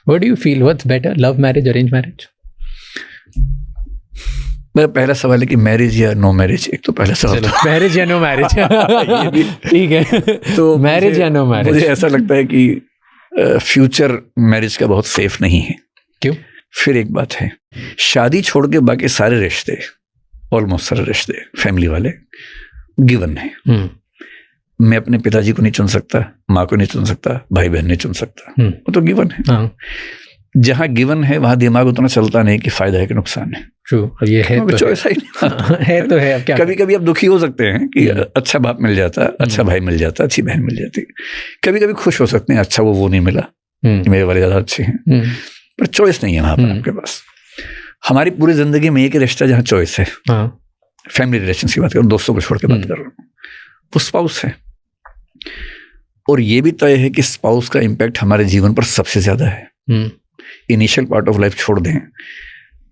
What do you feel? What's better, love marriage, arranged marriage? मेरा पहला सवाल है कि मैरिज या नो मैरिज। एक तो पहला सवाल मैरिज या नो मैरिज ठीक है, तो मैरिज या नो मैरिज। मुझे ऐसा लगता है कि फ्यूचर मैरिज का बहुत सेफ नहीं है। क्यों? फिर एक बात है, शादी छोड़ के बाकी सारे रिश्ते, ऑलमोस्ट सारे रिश्ते फैमिली वाले गिवन है। मैं अपने पिताजी को नहीं चुन सकता, माँ को नहीं चुन सकता, भाई बहन नहीं चुन सकता, वो तो गिवन है। जहाँ गिवन है वहां दिमाग उतना चलता नहीं कि फायदा है कि नुकसान है। ट्रू, ये है तो चॉइस ही नहीं है तो है। अब क्या कभी कभी आप दुखी हो सकते हैं कि अच्छा बाप मिल जाता, अच्छा भाई मिल जाता, अच्छी बहन मिल जाती। कभी कभी खुश हो सकते हैं, अच्छा वो नहीं मिला, मेरे वाले ज्यादा अच्छे हैं, पर चॉइस नहीं है वहां पर आपके पास। हमारी पूरी जिंदगी में एक रिश्ता जहाँ चॉइस है, फैमिली रिलेशन की बात करूँ, दोस्तों को छोड़ के बात कर रहा हूँ, वो स्पाउस है। और ये भी तय है कि स्पाउस का इम्पैक्ट हमारे जीवन पर सबसे ज्यादा है। इनिशियल पार्ट ऑफ लाइफ छोड़ दें,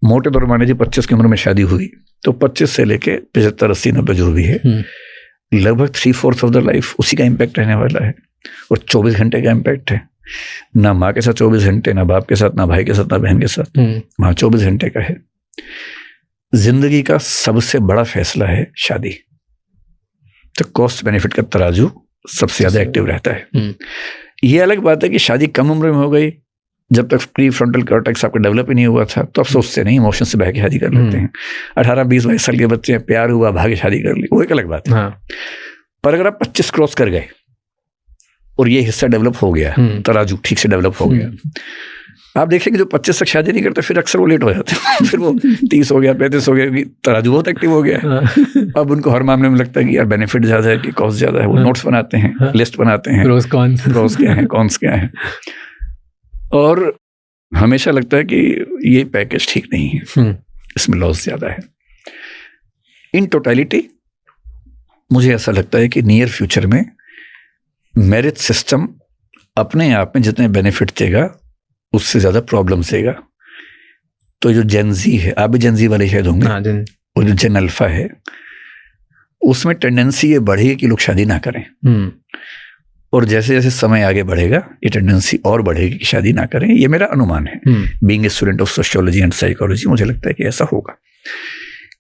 मोटे तौर मान लीजिए 25 की उम्र में शादी हुई तो 25 से लेके 75, 80, 90 जो भी है, लगभग 3/4 ऑफ द लाइफ उसी का इम्पैक्ट रहने वाला है। और 24 घंटे का इम्पैक्ट है, ना माँ के साथ 24 घंटे, ना बाप के साथ, ना भाई के साथ, ना बहन के साथ, वहाँ 24 घंटे का है। जिंदगी का सबसे बड़ा फैसला है शादी। तो कॉस्ट बेनिफिट का तराजू सबसे ज्यादा एक्टिव रहता है। ये अलग बात है कि शादी कम उम्र में हो गई, जब तक प्री फ्रंटल कॉर्टेक्स आपका डेवलप ही नहीं हुआ था, तो आप सोचते नहीं, इमोशन से बह के शादी कर लेते हैं। 18, 20, 22 साल के बच्चे हैं, प्यार हुआ, भागे शादी कर ली, वो एक अलग बात है। पर अगर आप 25 क्रॉस कर गए और ये हिस्सा डेवलप हो गया, तराजू ठीक से डेवलप हो गया, आप देखेंगे जो 25 तक शादी नहीं करते फिर अक्सर वो लेट हो जाते हैं। फिर वो 30 हो गया, 35 हो गया, तराजू बहुत एक्टिव हो गया। अब उनको हर मामले में लगता है कि यार बेनिफिट ज्यादा है कि कॉस्ट ज्यादा है। वो नोट्स बनाते हैं, लिस्ट बनाते हैं, प्रोस क्या है, कॉन्स क्या है, और हमेशा लगता है कि ये पैकेज ठीक नहीं है, इसमें लॉस ज्यादा है। इन टोटलिटी मुझे ऐसा लगता है कि नियर फ्यूचर में मैरिज सिस्टम अपने आप में जितने बेनिफिट देगा उससे ज्यादा प्रॉब्लम देगा। तो जो जेनजी है, आप भी जेनजी वाले शायद होंगे, और जो जेन अल्फा है, उसमें टेंडेंसी ये बढ़ेगी कि लोग शादी ना करें। और जैसे जैसे समय आगे बढ़ेगा ये टेंडेंसी और बढ़ेगी कि शादी ना करें। ये मेरा अनुमान है, being a student of sociology and psychology, मुझे लगता है कि ऐसा होगा।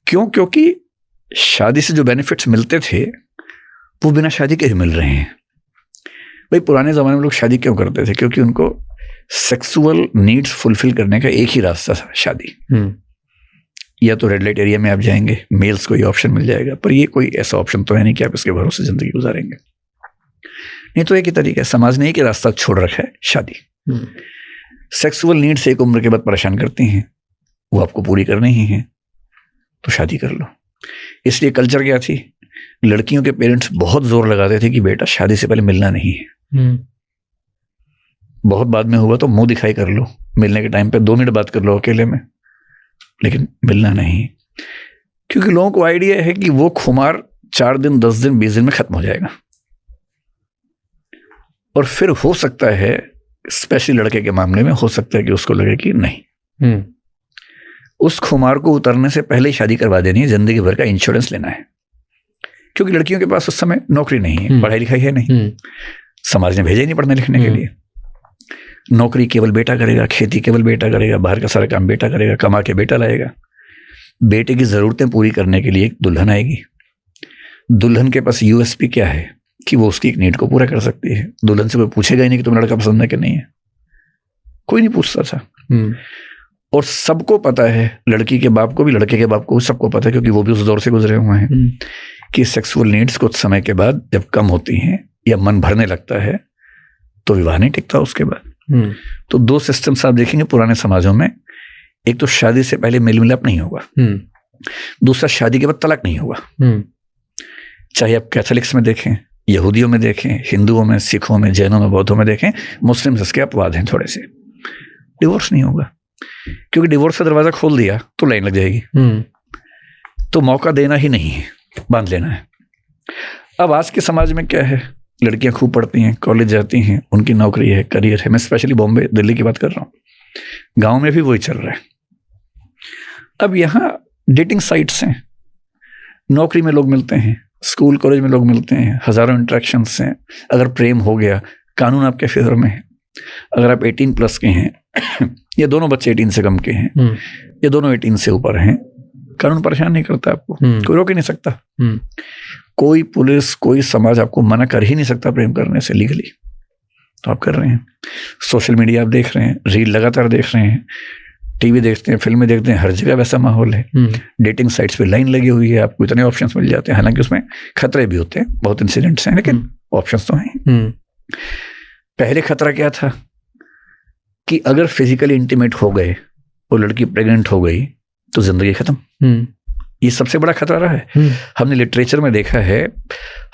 क्यों? क्योंकि शादी से जो बेनिफिट्स मिलते थे वो बिना शादी के ही मिल रहे हैं। भाई पुराने जमाने में लोग शादी क्यों करते थे? क्योंकि उनको सेक्सुअल नीड्स फुलफिल करने का एक ही रास्ता था, शादी। या तो रेड लाइट एरिया में आप जाएंगे, मेल्स को ये ऑप्शन मिल जाएगा, पर ये कोई ऐसा ऑप्शन तो है नहीं कि आप इसके भरोसे जिंदगी गुजारेंगे। नहीं तो एक ही तरीका है, समाज ने एक ही रास्ता छोड़ रखा है, शादी। सेक्सुअल नीड्स एक उम्र के बाद परेशान करती हैं, वो आपको पूरी करनी ही है, तो शादी कर लो। इसलिए कल्चर क्या थी, लड़कियों के पेरेंट्स बहुत जोर लगाते थे कि बेटा शादी से पहले मिलना नहीं है। बहुत बाद में हुआ तो मुंह दिखाई कर लो, मिलने के टाइम पे 2 मिनट बात कर लो अकेले में, लेकिन मिलना नहीं। क्योंकि लोगों को आइडिया है कि वो खुमार 4 दिन, 10 दिन, 20 दिन में खत्म हो जाएगा। और फिर हो सकता है, स्पेशली लड़के के मामले में हो सकता है कि उसको लगे कि नहीं, उस खुमार को उतरने से पहले ही शादी करवा देनी है, जिंदगी भर का इंश्योरेंस लेना है। क्योंकि लड़कियों के पास उस समय नौकरी नहीं है, पढ़ाई लिखाई है नहीं, समाज ने भेजा ही नहीं पढ़ने लिखने के लिए। नौकरी केवल बेटा करेगा, खेती केवल बेटा करेगा, बाहर का सारा काम बेटा करेगा, कमा के बेटा लाएगा। बेटे की जरूरतें पूरी करने के लिए एक दुल्हन आएगी। दुल्हन के पास यूएसपी क्या है कि वो उसकी एक नीड को पूरा कर सकती है। दुल्हन से कोई पूछेगा ही नहीं कि तुम्हें लड़का पसंद है कि नहीं है, कोई नहीं पूछता था। और सबको पता है, लड़की के बाप को भी, लड़के के बाप को भी, सबको पता है, क्योंकि वो भी उस दौर से गुजरे हुए हैं, कि सेक्सुअल नीड्स कुछ समय के बाद जब कम होती हैं या मन भरने लगता है तो विवाह नहीं टिकता उसके बाद। तो 2 सिस्टम्स आप देखेंगे पुराने समाजों में, एक तो शादी से पहले मेल मिलाप नहीं होगा, दूसरा शादी के बाद तलाक नहीं होगा। चाहे आप कैथोलिक्स में देखें, यहूदियों में देखें, हिंदुओं में, सिखों में, जैनों में, बौद्धों में देखें, मुस्लिम इसके अपवाद हैं थोड़े से, डिवोर्स नहीं होगा। क्योंकि डिवोर्स का दरवाजा खोल दिया तो लाइन लग जाएगी, तो मौका देना ही नहीं है, बांध लेना है। अब आज के समाज में क्या है, लड़कियां खूब पढ़ती हैं, कॉलेज जाती हैं, उनकी नौकरी है, करियर है। मैं स्पेशली बॉम्बे, दिल्ली की बात कर रहा हूँ, गांव में भी वही चल रहा है। अब यहाँ डेटिंग साइट्स हैं, नौकरी में लोग मिलते हैं, स्कूल कॉलेज में लोग मिलते हैं, हजारों इंटरेक्शंस हैं। अगर प्रेम हो गया, कानून आपके फेवर में है। अगर आप 18+ के हैं ये दोनों बच्चे 18 से कम के हैं, ये दोनों 18 से ऊपर हैं, कानून परेशान नहीं करता आपको, कोई रोक ही नहीं सकता, कोई पुलिस कोई समाज आपको मना कर ही नहीं सकता प्रेम करने से लीगली, तो आप कर रहे हैं। सोशल मीडिया आप देख रहे हैं, रील लगातार देख रहे हैं, टीवी देखते हैं, फिल्में देखते हैं, हर जगह वैसा माहौल है। डेटिंग साइट्स पे लाइन लगी हुई है, आपको इतने ऑप्शंस मिल जाते हैं, हालांकि उसमें खतरे भी होते हैं, बहुत इंसिडेंट्स हैं, लेकिन ऑप्शंस तो हैं। पहले खतरा क्या था कि अगर फिजिकली इंटीमेट हो गए और लड़की प्रेग्नेंट हो गई तो जिंदगी खत्म। ये सबसे बड़ा खतरा रहा है। हमने लिटरेचर में देखा है,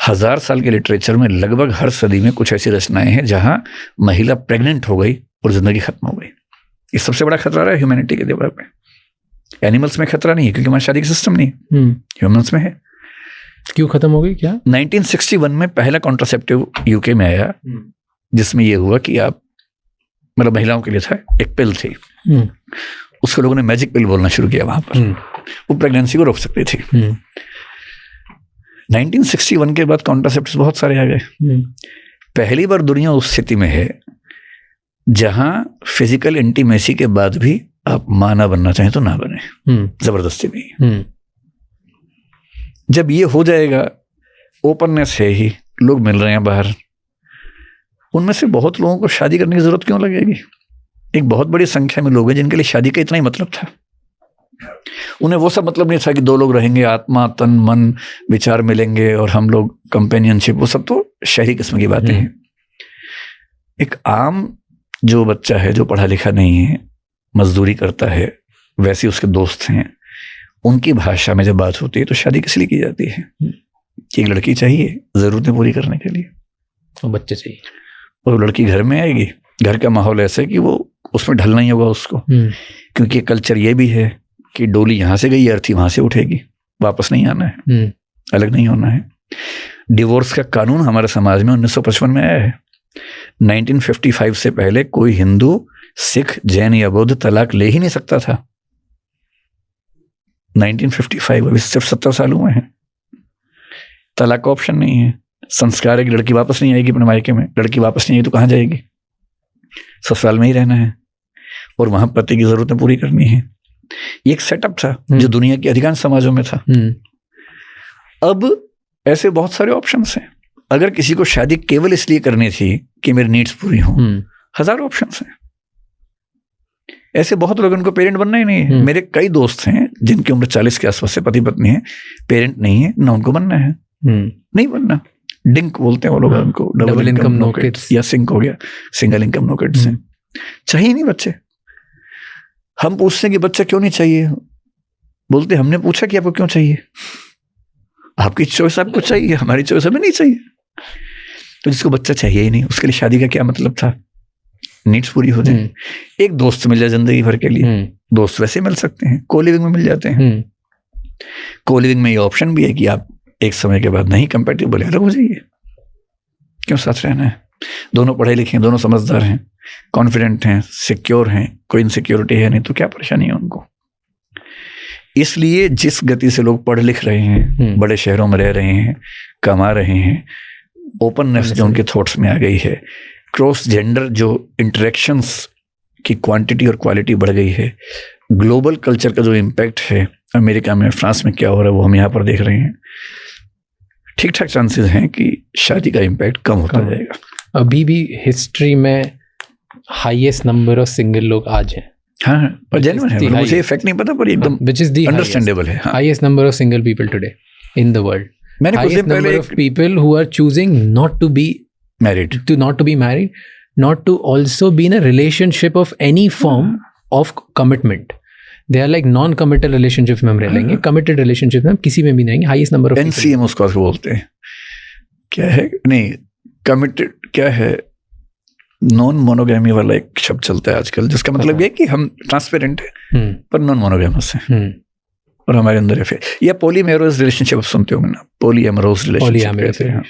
1000 साल के लिटरेचर में लगभग हर सदी में कुछ ऐसी रचनाएं हैं जहां महिला प्रेग्नेंट हो गई और जिंदगी खत्म हो गई। ये सबसे बड़ा खतरा रहा है ह्यूमैनिटी के देवर में। एनिमल्स में खतरा नहीं है क्योंकि हमारा शादी का सिस्टम नहीं है, ह्यूमंस में है। क्यों खत्म हो गई? क्या 1961 में पहला कॉन्ट्रासेप्टिव यूके में आया, जिसमें यह हुआ कि आप, मतलब महिलाओं के लिए था, एक पिल थी, उसको लोगों ने मैजिक पिल बोलना शुरू किया वहां पर, वो प्रेगनेंसी को रोक सकती थी। 1961 के बाद कॉन्ट्रासेप्टिव्स बहुत सारे आ गए। पहली बार दुनिया उस स्थिति में है जहां फिजिकल इंटीमेसी के बाद भी आप मां ना बनना चाहें तो ना बने, जबरदस्ती नहीं। जब ये हो जाएगा, ओपननेस है ही, लोग मिल रहे हैं बाहर, उनमें से बहुत लोगों को शादी करने की जरूरत क्यों लगेगी? एक बहुत बड़ी संख्या में लोग हैं जिनके लिए शादी का इतना ही मतलब था। उन्हें वो सब मतलब नहीं था कि दो लोग रहेंगे, आत्मा तन मन विचार मिलेंगे और हम लोग कंपेनियनशिप, वो सब तो शहरी किस्म की बातें हैं। एक आम जो बच्चा है, जो पढ़ा लिखा नहीं है, मजदूरी करता है, वैसे उसके दोस्त हैं, उनकी भाषा में जब बात होती है तो शादी किस लिए की जाती है? एक लड़की चाहिए जरूरतें पूरी करने के लिए, और बच्चे चाहिए, और लड़की घर में आएगी, घर का माहौल ऐसा है कि वो उसमें ढलना ही होगा उसको, क्योंकि कल्चर ये भी है कि डोली यहाँ से गई, अर्थी वहां से उठेगी, वापस नहीं आना है, अलग नहीं होना है। डिवोर्स का कानून हमारे समाज में 1955 में आया है। 1955 से पहले कोई हिंदू, सिख, जैन या बौद्ध तलाक ले ही नहीं सकता था। 1955, अभी सिर्फ 70 साल हुए हैं, तलाक का ऑप्शन नहीं है। संस्कार है कि लड़की वापस नहीं आएगी अपने मायके में, लड़की वापस नहीं आई तो कहाँ जाएगी? ससुराल में ही रहना है और वहां पति की जरूरतें पूरी करनी है। ये एक सेटअप था जो दुनिया के अधिकांश समाजों में था। अब ऐसे बहुत सारे ऑप्शंस हैं। अगर किसी को शादी केवल इसलिए करनी थी कि मेरी नीड्स पूरी हों, हजारों ऑप्शंस हैं। ऐसे बहुत लोग, उनको पेरेंट बनना ही नहीं है। मेरे कई दोस्त हैं जिनकी उम्र 40 के आसपास से, पति पत्नी है, पेरेंट नहीं है ना उनको बनना है, नहीं बनना। डिंक बोलते हैं वो लोग उनको, डबल इनकम नो किड्स, या सिंक हो गया, सिंगल इनकम नो किड्स है। चाहिए नहीं बच्चे। हम पूछते हैं कि बच्चा क्यों नहीं चाहिए, बोलते हमने पूछा कि आपको क्यों चाहिए? आपकी चॉइस आपको चाहिए, हमारी चॉइस हमें नहीं चाहिए। तो जिसको बच्चा चाहिए ही नहीं, उसके लिए शादी का क्या मतलब था? नीड्स पूरी हो जाए, एक दोस्त मिल जाए जिंदगी भर के लिए। दोस्त वैसे मिल सकते हैं, को लिविंग में मिल जाते हैं। को लिविंग में ये ऑप्शन भी है कि आप एक समय के बाद नहीं कंपैटिबल है, अलग हो जाइए, क्यों साथ रहना है? दोनों पढ़े लिखे हैं, दोनों समझदार हैं, कॉन्फिडेंट हैं, सिक्योर हैं, कोई इनसिक्योरिटी है नहीं, तो क्या परेशानी है उनको? इसलिए जिस गति से लोग पढ़ लिख रहे हैं, बड़े शहरों में रह रहे हैं, कमा रहे हैं, ओपननेस जो उनके थॉट्स में आ गई है, क्रॉस जेंडर जो इंटरेक्शंस की क्वांटिटी और क्वालिटी बढ़ गई है, ग्लोबल कल्चर का जो इम्पैक्ट है, अमेरिका में, फ्रांस में क्या हो रहा है वो हम यहाँ पर देख रहे हैं। ठीक ठाक चांसेस हैं कि शादी का इम्पैक्ट कम होता जाएगा। अभी भी हिस्ट्री में हाईएस्ट नंबर ऑफ सिंगल लोग आज हैं। हाँ, पर जेन्युइन है, मुझे फैक्ट नहीं पता, पर एकदम व्हिच इज द अंडरस्टैंडेबल है। Highest number of single people today in the world. मैंने कुछ दिन पहले of people who are choosing not to be married, not to be married, not to also be in a relationship of any form of commitment. They are like non-committal relationships में हम रह लेंगे, committed relationship में हम किसी में भी नहीं रहेंगे। हाईएस्ट नंबर ऑफ NCM उसको बोलते हैं, क्या है, नहीं कमिटेड, क्या है, नॉन मोनोगैमी वाला एक शब्द चलता है आजकल, जिसका मतलब ये कि हम ट्रांसपेरेंट है पर नॉन मोनोगैमस है और हमारे अंदर है। या पॉलीमेरोस रिलेशनशिप सुनते होंगे ना, पॉलीएमरोस रिलेशनशिप।